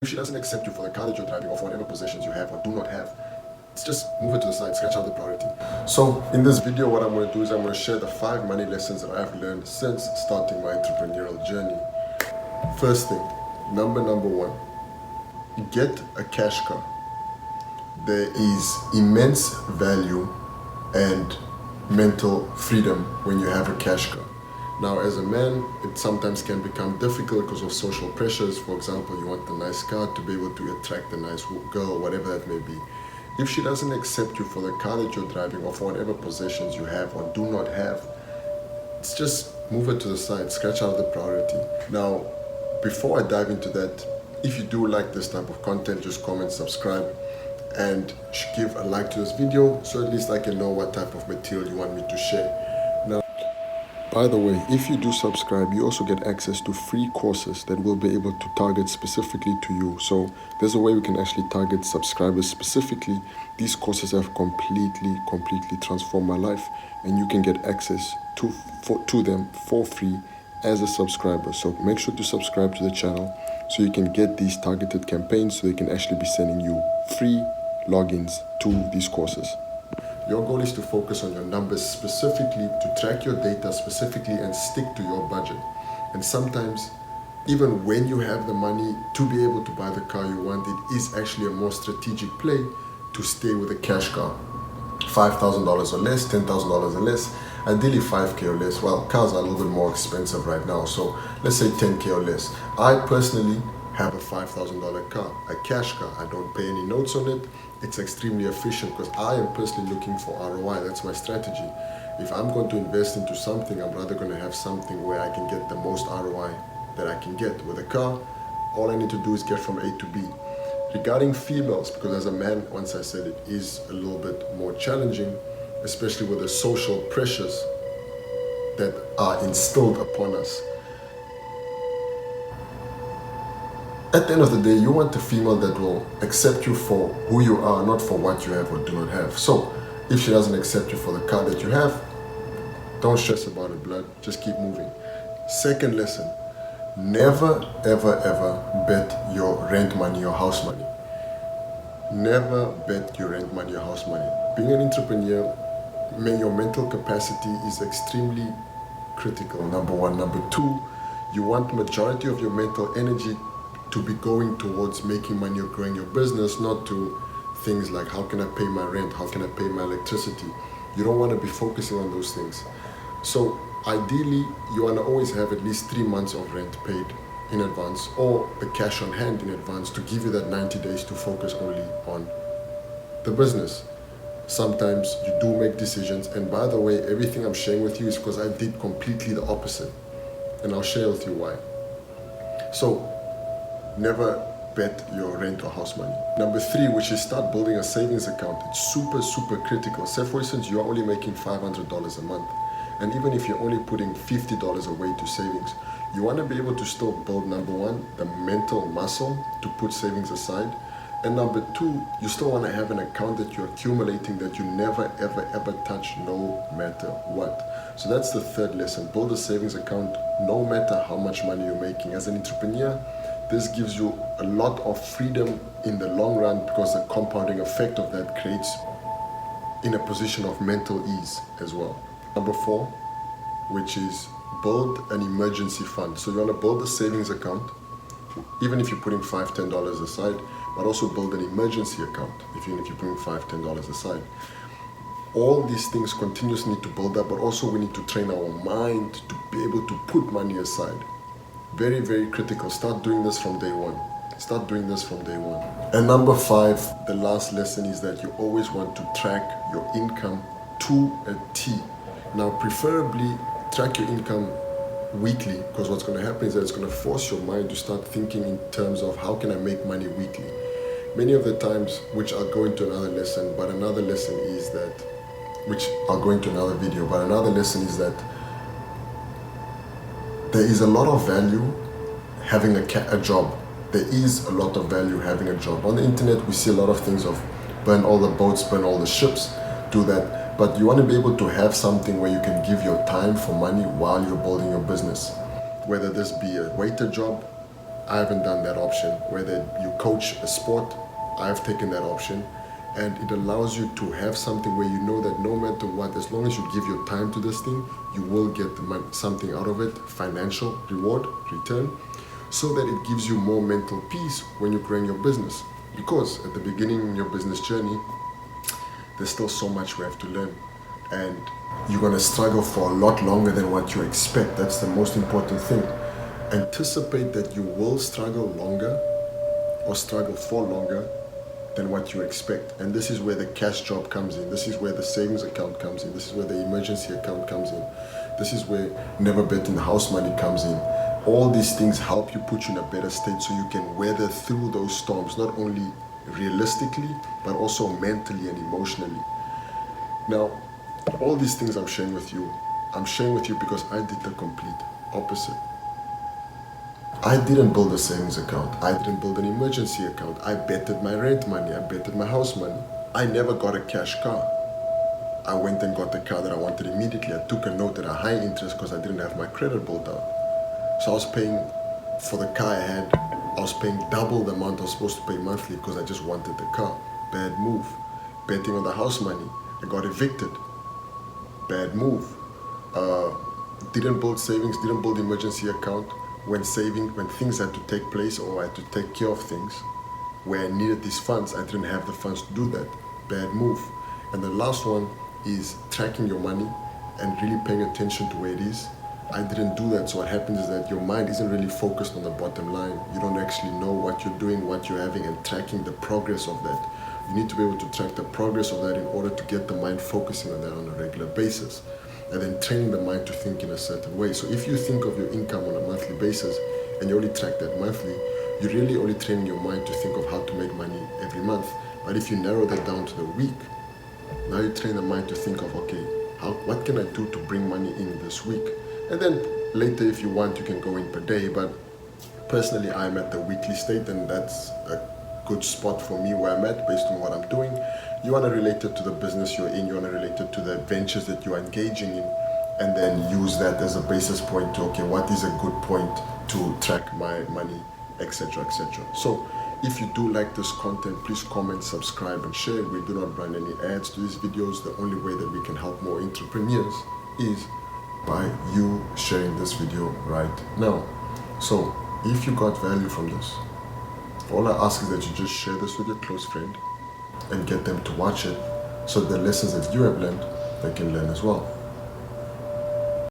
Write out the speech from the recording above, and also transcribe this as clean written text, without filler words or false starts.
If she doesn't accept you for the car that you're driving or for whatever possessions you have or do not have, it's just move it to the side, scratch out the priority. So in this video, what I'm going to do is I'm going to share the 5 money lessons that I've learned since starting my entrepreneurial journey. First thing, number one, get a cash car. There is immense value and mental freedom when you have a cash car. Now, as a man, it sometimes can become difficult because of social pressures. For example, you want a nice car to be able to attract a nice girl, whatever that may be. If she doesn't accept you for the car that you're driving or for whatever possessions you have or do not have, it's just move it to the side, scratch out the priority. Now, before I dive into that, if you do like this type of content, just comment, subscribe, and give a like to this video so at least I can know what type of material you want me to share. Now, by the way, if you do subscribe, you also get access to free courses that will be able to target specifically to you. So there's a way we can actually target subscribers specifically. These courses have completely transformed my life, and you can get access to them for free as a subscriber. So make sure to subscribe to the channel so you can get these targeted campaigns, so they can actually be sending you free logins to these courses. Your goal is to focus on your numbers specifically, to track your data specifically and stick to your budget. And sometimes, even when you have the money to be able to buy the car you want, it is actually a more strategic play to stay with a cash car. $5,000 or less, $10,000 or less, ideally 5K or less. Well, cars are a little bit more expensive right now, so let's say 10K or less. I personally have a $5,000 car, a cash car. I don't pay any notes on it. It's extremely efficient because I am personally looking for ROI. That's my strategy. If I'm going to invest into something, I'm rather going to have something where I can get the most ROI that I can get. With a car, all I need to do is get from A to B. Regarding females, because as a man, once I said it is a little bit more challenging, especially with the social pressures that are instilled upon us. At the end of the day, you want a female that will accept you for who you are, not for what you have or do not have. So, if she doesn't accept you for the car that you have, don't stress about it, blood. Just keep moving. Second lesson, never, ever bet your rent money or house money. Never bet your rent money or house money. Being an entrepreneur, your mental capacity is extremely critical, number one. Number two, you want majority of your mental energy to be going towards making money or growing your business, not to things like how can I pay my rent, how can I pay my electricity. You don't want to be focusing on those things. So ideally, you want to always have at least 3 months of rent paid in advance or the cash on hand in advance to give you that 90 days to focus only on the business. Sometimes you do make decisions, and by the way, everything I'm sharing with you is because I did completely the opposite, and I'll share with you why. So never bet your rent or house money. Number 3, which is start building a savings account. It's super critical. Say for instance, you're only making $500 a month. And even if you're only putting $50 away to savings, you want to be able to still build, number 1, the mental muscle to put savings aside. And number 2, you still want to have an account that you're accumulating that you never, ever touch no matter what. So that's the third lesson. Build a savings account no matter how much money you're making. As an entrepreneur, this gives you a lot of freedom in the long run because the compounding effect of that creates in a position of mental ease as well. Number 4, which is build an emergency fund. So you want to build a savings account, even if you're putting $5, $10 aside, but also build an emergency account, even if you're putting $5, $10 aside. All these things continuously need to build up, but also we need to train our mind to be able to put money aside. Very critical. Start doing this from day one. And number 5, the last lesson is that you always want to track your income to a T. Now, preferably track your income weekly, because what's going to happen is that it's going to force your mind to start thinking in terms of how can I make money weekly. Many of the times, which I'll go into another lesson, but another lesson is that, which I'll go into another video, but another lesson is that there is a lot of value having a job. There is a lot of value having a job. On the internet, we see a lot of things of burn all the boats, burn all the ships, do that. But you want to be able to have something where you can give your time for money while you're building your business. Whether this be a waiter job, I haven't done that option. Whether you coach a sport, I've taken that option. And it allows you to have something where you know that no matter what, as long as you give your time to this thing, you will get something out of it, financial reward, return, so that it gives you more mental peace when you're growing your business. Because at the beginning in your business journey, there's still so much we have to learn. And you're going to struggle for a lot longer than what you expect. That's the most important thing. Anticipate that you will struggle longer or struggle for longer than what you expect. And this is where the cash job comes in. This is where the savings account comes in. This is where the emergency account comes in. This is where never betting the house money comes in. All these things help you, put you in a better state so you can weather through those storms, not only realistically, but also mentally and emotionally. Now, all these things I'm sharing with you because I did the complete opposite. I didn't build a savings account. I didn't build an emergency account. I betted my rent money. I betted my house money. I never got a cash car. I went and got the car that I wanted immediately. I took a note at a high interest because I didn't have my credit built out. So I was paying for the car I had. I was paying double the amount I was supposed to pay monthly because I just wanted the car. Bad move. Betting on the house money. I got evicted. Bad move. Didn't build savings, didn't build emergency account. When things had to take place or I had to take care of things where I needed these funds, I didn't have the funds to do that. Bad move. And the last one is tracking your money and really paying attention to where it is. I didn't do that, so what happens is that your mind isn't really focused on the bottom line. You don't actually know what you're doing, what you're having, and tracking the progress of that. You need to be able to track the progress of that in order to get the mind focusing on that on a regular basis. And then training the mind to think in a certain way. So if you think of your income on a monthly basis and you only track that monthly, you're really only training your mind to think of how to make money every month. But if you narrow that down to the week, now you train the mind to think of, okay, what can I do to bring money in this week? And then later, if you want, you can go in per day. But personally, I'm at the weekly state, and that's a good spot for me where I'm at based on what I'm doing. You want to relate it to the business you're in, you want to relate it to the ventures that you're engaging in, and then use that as a basis point to, okay, what is a good point to track my money, etc., etc. So if you do like this content, please comment, subscribe, and share. We do not run any ads to these videos. The only way that we can help more entrepreneurs is by you sharing this video right now. So if you got value from this, all I ask is that you just share this with your close friend and get them to watch it so the lessons that you have learned, they can learn as well.